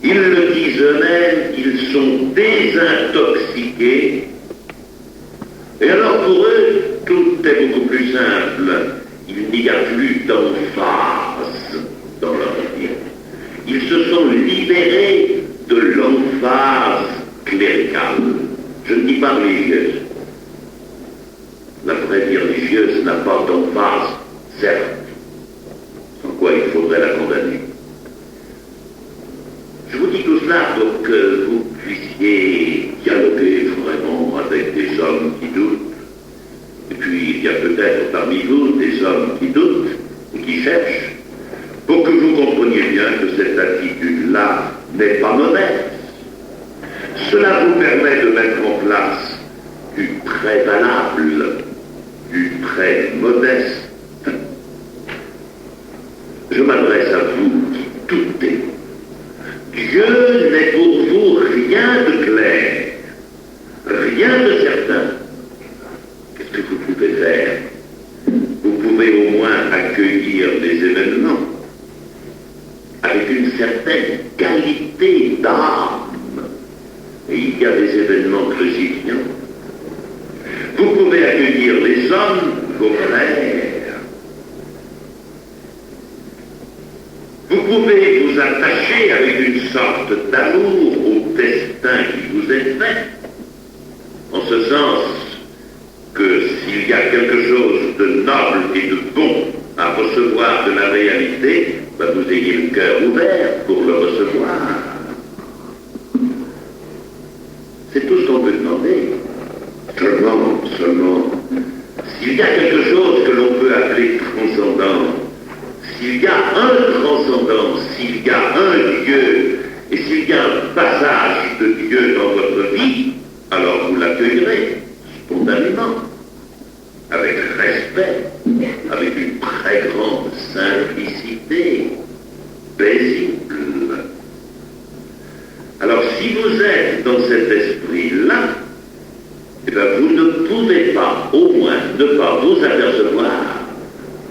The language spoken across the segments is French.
Ils le disent eux-mêmes, ils sont désintoxiqués. Et alors pour eux, tout est beaucoup plus simple. Il n'y a plus d'emphase dans leur vie. Ils se sont libérés de l'emphase cléricale. Je ne dis pas religieuse. La vraie vie religieuse n'a pas d'emphase, certes, sans quoi il faudrait la condamner. Je vous dis tout cela pour que vous puissiez dialoguer vraiment avec des hommes qui doutent. Et puis il y a peut-être parmi vous des hommes qui doutent et qui cherchent, pour que vous compreniez bien que cette attitude-là n'est pas mauvaise. Cela vous permet de mettre en place du très valable, du très modeste. Je m'adresse à vous qui doutez. Dieu n'est pour vous rien de clair, rien de certain. Qu'est-ce que vous pouvez faire? Vous pouvez au moins accueillir des événements avec une certaine qualité d'âme. Et il y a des événements crucifiants. Vous pouvez accueillir les hommes, vos frères. Vous pouvez vous attacher avec une sorte d'amour au destin qui vous est fait, en ce sens que s'il y a quelque chose de noble et de bon à recevoir de la réalité, vous ayez le cœur ouvert pour le recevoir. C'est tout ce qu'on peut demander. Seulement, s'il y a quelque chose que l'on peut appeler transcendant, s'il y a un transcendant, s'il y a un Dieu, et s'il y a un passage de Dieu dans votre vie, alors vous l'accueillerez spontanément, avec respect, avec une très grande simplicité, paisible. Alors si vous êtes dans cet esprit-là, eh bien, vous ne pouvez pas, au moins, ne pas vous apercevoir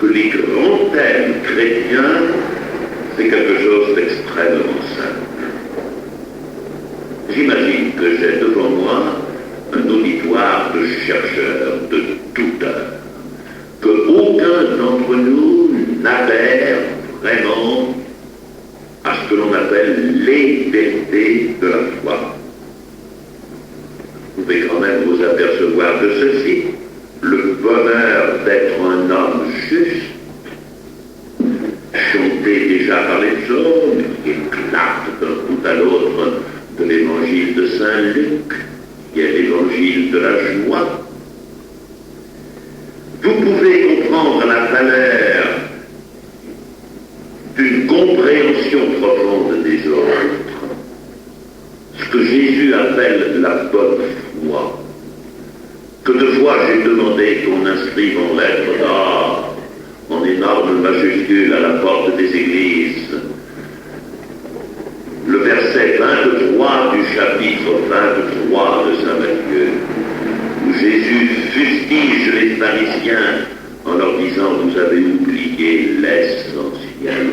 que les grands thèmes chrétiens, c'est quelque chose d'extrêmement simple. J'imagine que j'ai devant moi un auditoire de chercheurs de toute heure, que aucun d'entre nous n'adhère vraiment à ce que l'on appelle les vérités de la foi. Vous pouvez quand même vous apercevoir de ceci: le bonheur d'être un homme juste, chanté déjà par les psaumes, qui éclate d'un bout à l'autre de l'évangile de Saint Luc, qui est l'évangile de la joie. Vous pouvez comprendre la valeur d'une compréhension profonde des autres, ce que Jésus appelle la bonne foi, que de fois j'ai demandé qu'on inscrive en lettres d'or, en énorme majuscule à la porte des églises, le verset 23 du chapitre 23 de Saint Matthieu, où Jésus fustige les pharisiens en leur disant: vous avez oublié l'essentiel.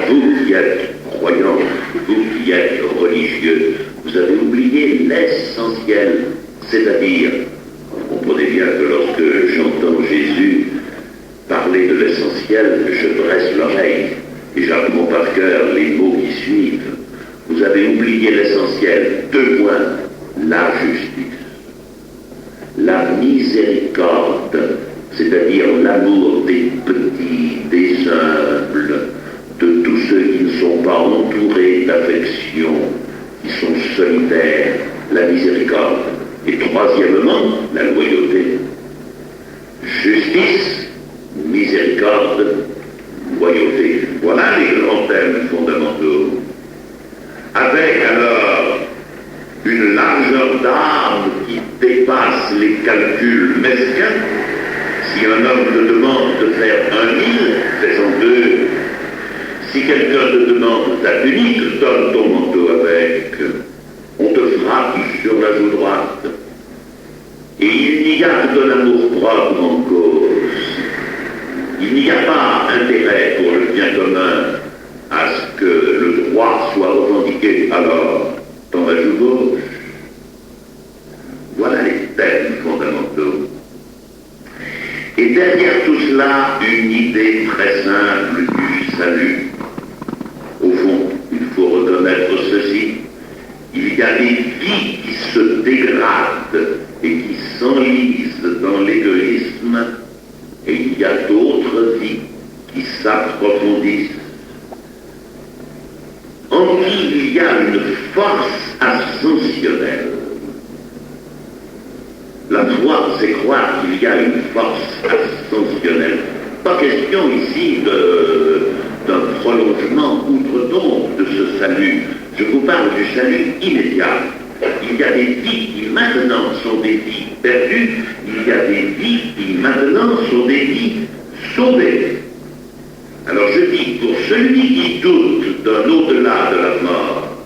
Vous qui êtes croyants, vous qui êtes religieux, vous avez oublié l'essentiel, c'est-à-dire, vous comprenez bien que lorsque j'entends Jésus parler de l'essentiel, je dresse l'oreille et j'apprends par cœur les mots qui suivent. Vous avez oublié l'essentiel. 2 points: la justice, la miséricorde, c'est-à-dire l'amour des petits, des humbles, de tous ceux qui ne sont pas entourés d'affection, qui sont solitaires, la miséricorde. Et troisièmement, la loyauté. Justice, miséricorde, loyauté. Voilà les grands thèmes fondamentaux. Avec alors une largeur d'âme qui dépasse les calculs mesquins. Si un homme te demande de faire 1000, fais-en 2. Si quelqu'un te demande ta tunique, donne ton manteau avec. On te frappe sur la joue droite. Et il n'y a que de l'amour-propre en cause. Il n'y a pas intérêt pour le bien commun à ce que le droit soit revendiqué et alors dans la joue gauche. Voilà les thèmes fondamentaux. Et derrière tout cela, une idée très simple du salut. Au fond, il faut reconnaître ceci. Il y a des vies qui se dégradent et qui s'enlisent dans l'égoïsme, et il y a d'autres vies qui s'approfondissent, en qui il y a une force ascensionnelle. La foi, c'est croire qu'il y a une force ascensionnelle. Pas question ici d'un prolongement outre-tombe de ce salut. Je vous parle du salut immédiat. Il y a des vies qui maintenant sont des vies perdues, il y a des vies qui maintenant sont des vies sauvées. Alors je dis, pour celui qui doute d'un au-delà de la mort,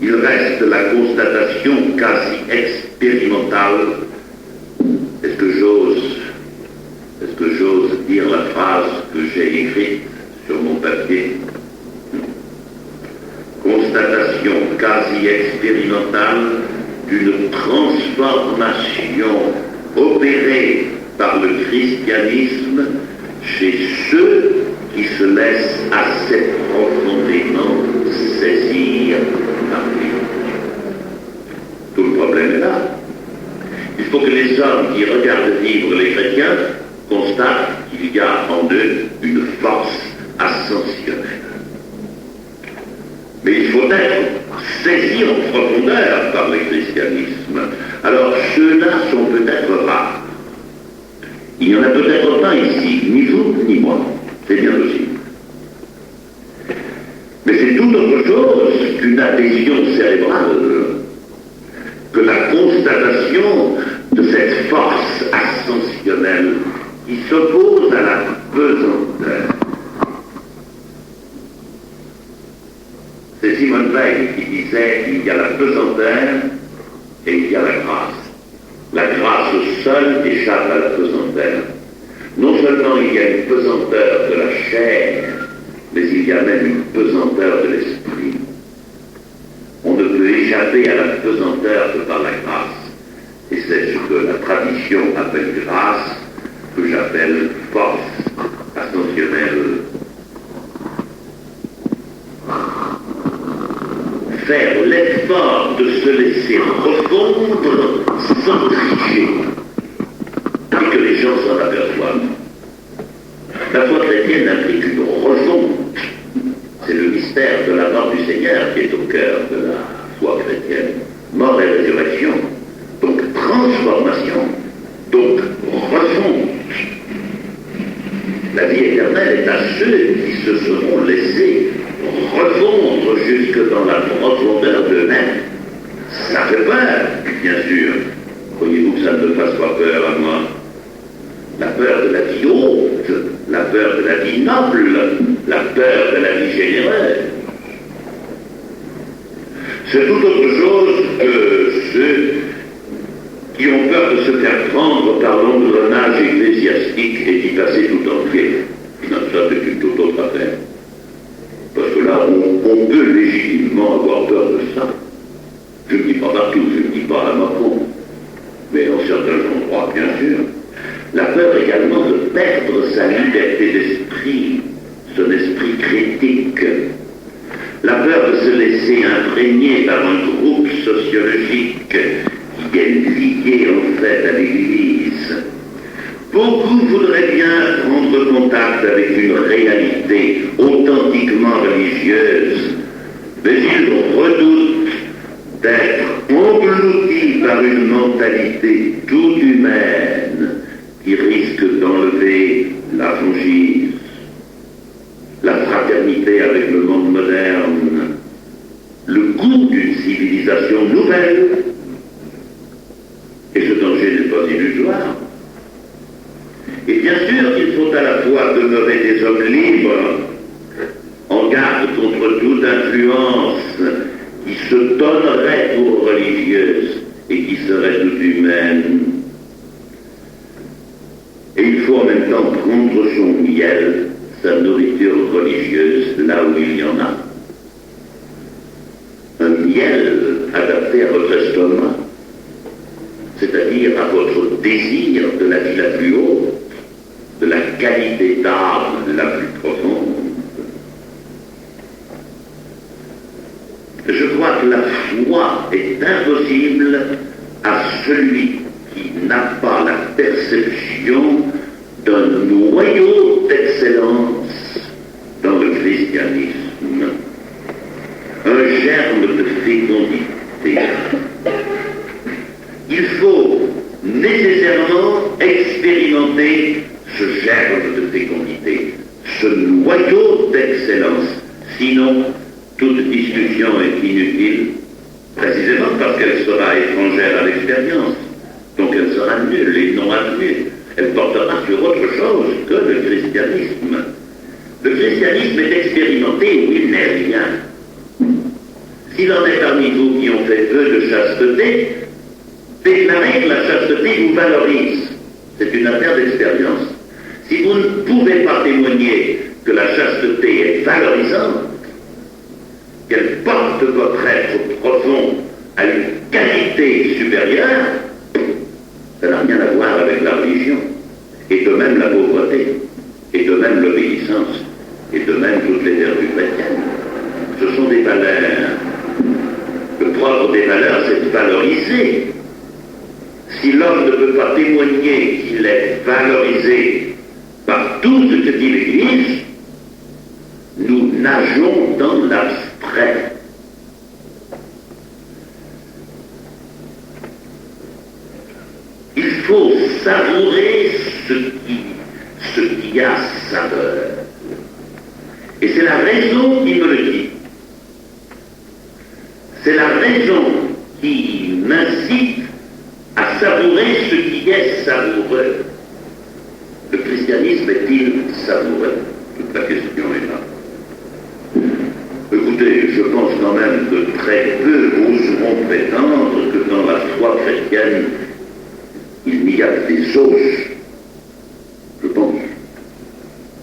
il reste la constatation quasi expérimentale. Est-ce que j'ose dire la phrase que j'ai écrite sur mon papier? Constatation quasi expérimentale d'une transformation opérée par le christianisme chez ceux qui se laissent assez profondément saisir par lui. Tout le problème est là. Il faut que les hommes qui regardent vivre les chrétiens constatent qu'il y a en eux une force ascensionnelle. Mais il faut être saisi en profondeur par le christianisme. Alors ceux-là sont peut-être rares. Il n'y en a peut-être pas ici, ni vous, ni moi. C'est bien possible. Mais c'est tout autre chose qu'une adhésion cérébrale, que la constatation de cette force ascensionnelle qui s'oppose à la pesanteur. C'est Simone Veil qui disait il y a la pesanteur et il y a la grâce. La grâce seule échappe à la pesanteur. Non seulement il y a une pesanteur de la chair, mais il y a même une pesanteur de l'esprit. On ne peut échapper à la pesanteur que par la grâce. Et c'est ce que la tradition appelle grâce, que j'appelle force ascensionnelle. Faire l'effort de se laisser refondre sans tricher, et que les gens s'en aperçoivent. La foi chrétienne implique une refonte. C'est le mystère de la mort du Seigneur qui est au cœur de la foi chrétienne. Mort et résurrection, donc transformation, donc refonte. La vie éternelle est à ceux qui se seront laissés refondre jusque dans la profondeur d'eux-mêmes. Ça fait peur, bien sûr. Croyez-vous que ça ne me fasse pas peur à moi? La peur de la vie haute, la peur de la vie noble, la peur de la vie généreuse. C'est tout autre chose que ceux qui ont peur de se faire prendre par l'engrenage ecclésiastique et d'y passer tout entier. Ça, c'est une toute autre affaire. Parce que là, on peut légitimement avoir peur de ça. Je ne dis pas partout, je ne dis pas à Macron, mais en certains endroits, bien sûr. La peur également de perdre sa liberté d'esprit, son esprit critique. La peur de se laisser imprégner par un groupe sociologique qui est lié en fait à l'Église. Beaucoup voudraient bien prendre contact avec une réalité authentiquement religieuse, mais ils redoutent d'être engloutis par une mentalité tout humaine qui risque d'enlever la franchise, la fraternité avec le monde moderne, le goût d'une civilisation nouvelle. Et ce danger n'est pas illusoire. Et bien sûr qu'il faut à la fois demeurer des hommes libres, en garde contre toute influence qui se donnerait pour religieuse et qui serait toute humaine. Et il faut en même temps prendre son miel, sa nourriture religieuse, là où il y en a. un miel adapté à votre estomac, c'est-à-dire à votre désir de la vie la plus haute, de la qualité d'âme la plus profonde. Je crois que la foi est impossible à celui qui n'a pas la perception d'un noyau d'excellence dans le christianisme, un germe de fécondité. Il faut nécessairement expérimenter ce germe de fécondité, ce noyau d'excellence. Sinon, toute discussion est inutile, précisément parce qu'elle sera étrangère à l'expérience. Donc elle sera nulle et non avenue. Elle portera sur autre chose que le christianisme. Le christianisme est expérimenté où il n'est rien. S'il en est parmi vous qui ont fait peu de chasteté, déclarez que la chasteté vous valorise. C'est une affaire d'expérience. Si vous ne pouvez pas témoigner que la chasteté est valorisante, qu'elle porte votre être profond à une qualité supérieure, ça n'a rien à voir avec la religion, et de même la pauvreté, et de même l'obéissance, et de même toutes les vertus chrétiennes. Ce sont des valeurs. Le propre des valeurs, c'est de valoriser. Si l'homme ne peut pas témoigner qu'il est valorisé par tout ce que dit l'Église, nous nageons dans l'abstrait. Il faut savourer ce qui a saveur. Et c'est la raison qui me le dit. C'est la raison qui m'incite à savourer ce qui est savoureux. Le christianisme est-il savoureux? Toute la question est là. Écoutez, je pense quand même que très peu oseront prétendre que dans la foi chrétienne, il n'y a que des os.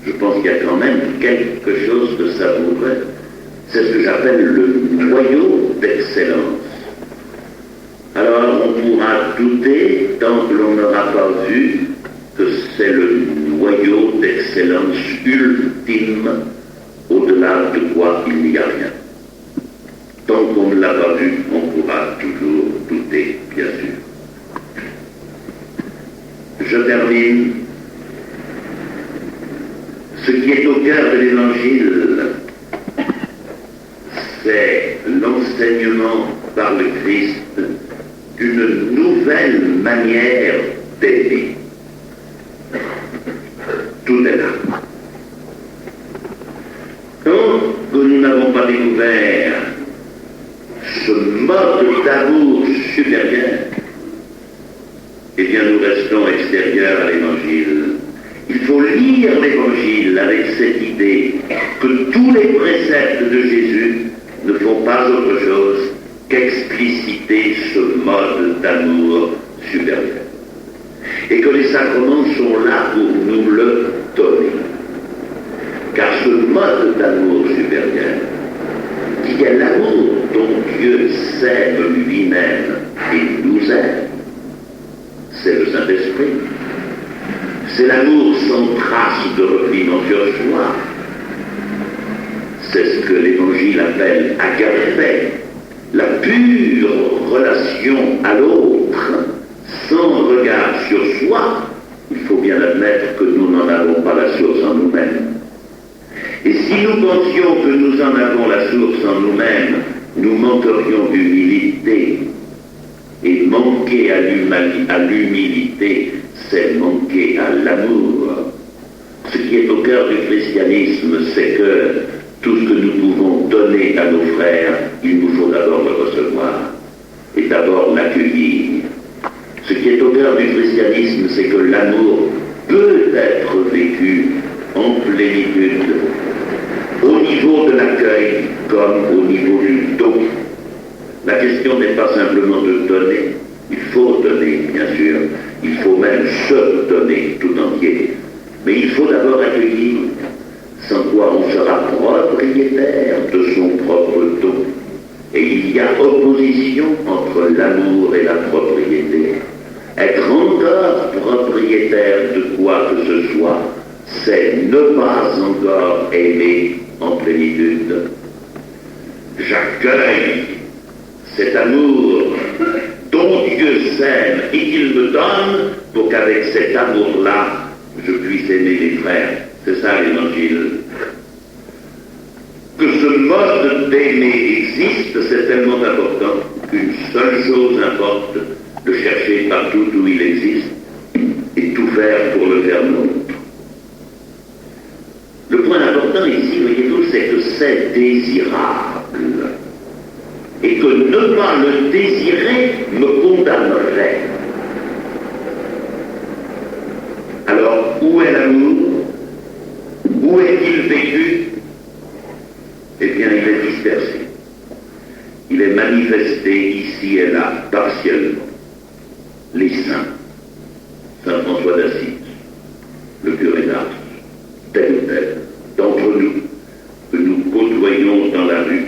Je pense qu'il y a quand même quelque chose de savoureux. C'est ce que j'appelle le noyau d'excellence. Alors on pourra douter tant que l'on n'aura pas vu que c'est le noyau d'excellence ultime, au-delà de quoi il n'y a rien. Tant qu'on ne l'a pas vu, on pourra toujours douter, bien sûr. Je termine. Ce qui est au cœur de l'Évangile, c'est l'enseignement par le Christ d'une nouvelle manière d'aimer. Tout est là. Tant que nous n'avons pas découvert ce mode d'amour supérieur, eh bien nous restons extérieurs à l'Évangile. Il faut lire l'Évangile avec cette idée que tous les préceptes de Jésus ne font pas autre chose qu'expliciter ce mode d'amour supérieur. Et que les sacrements sont là pour nous le donner. Car ce mode d'amour supérieur, qui est l'amour dont Dieu s'aime lui-même et nous aime, c'est le Saint-Esprit. C'est l'amour sans trace de repliement sur soi. C'est ce que l'Évangile appelle agapé, la pure relation à l'autre, sans regard sur soi. Il faut bien admettre que nous n'en avons pas la source en nous-mêmes. Et si nous pensions que nous en avons la source en nous-mêmes, nous manquerions d'humilité. Et manquer à l'humilité, c'est manquer à l'amour. Ce qui est au cœur du christianisme, c'est que tout ce que nous pouvons donner à nos frères, il nous faut d'abord le recevoir et d'abord l'accueillir. Ce qui est au cœur du christianisme, c'est que l'amour peut être vécu en plénitude, au niveau de l'accueil comme au niveau du don. La question n'est pas simplement de donner, il faut donner, bien sûr, il faut même se donner tout entier, mais il faut d'abord accueillir, sans quoi on sera propriétaire de son propre don. Et il y a a opposition entre l'amour et la propriété. Être encore propriétaire de quoi que ce soit, c'est ne pas encore aimer en plénitude. J'accueille cet amour dont Dieu s'aime et qu'il me donne pour qu'avec cet amour-là, je puisse aimer mes frères. C'est ça l'évangile. Que ce mode d'aimer existe, c'est tellement important qu'une seule chose importe, de chercher partout où il existe et tout faire pour le faire nôtre. Le point important ici, voyez-vous, c'est que c'est désirable et que ne pas le désirer me condamnerait. Alors, où est l'amour? Où est-il vécu? Eh bien, il est dispersé. Il est manifesté ici et là, partiellement. Les saints, Saint François d'Assise, le curé d'Ars, tel ou tel, d'entre nous, que nous côtoyons dans la rue.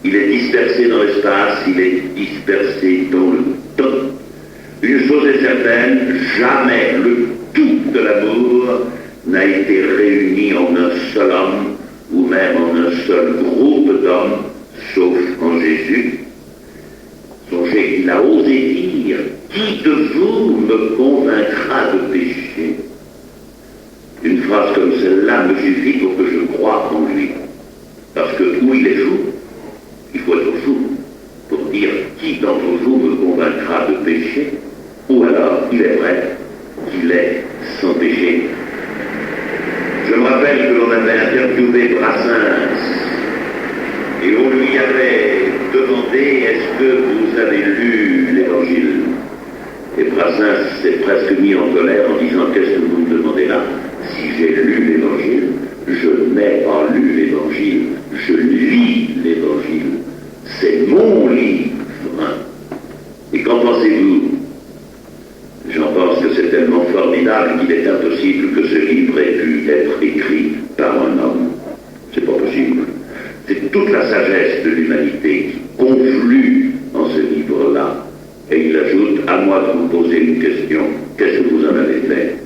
Il est dispersé dans l'espace, il est dispersé dans le temps. Une chose est certaine, jamais le tout de l'amour n'a été réuni en un seul homme, ou même en un seul groupe d'hommes, sauf en Jésus. Songez qu'il a osé dire « Qui de vous me convaincra de péché ?» Une phrase comme celle-là me suffit pour que je croie en lui. Parce que où il est fou, il faut être fou pour dire « Qui d'entre vous me convaincra de péché ?» Ou alors, il est vrai qu'il est sans péché. Je me rappelle que l'on avait interviewé Brassens et on lui avait demandé « Est-ce que vous avez lu l'Évangile ?» Et Brassens s'est presque mis en colère en disant « Qu'est-ce que vous me demandez là? Si j'ai lu l'Évangile, je n'ai pas lu l'Évangile, je lis l'Évangile. C'est mon livre. » Et qu'en pensez-vous? J'en pense que c'est tellement formidable qu'il est impossible que ce livre ait pu être écrit par un homme. C'est pas possible. C'est toute la sagesse de l'humanité qui conflue en ce livre-là. Et il ajoute, à moi de vous poser une question, qu'est-ce que vous en avez fait?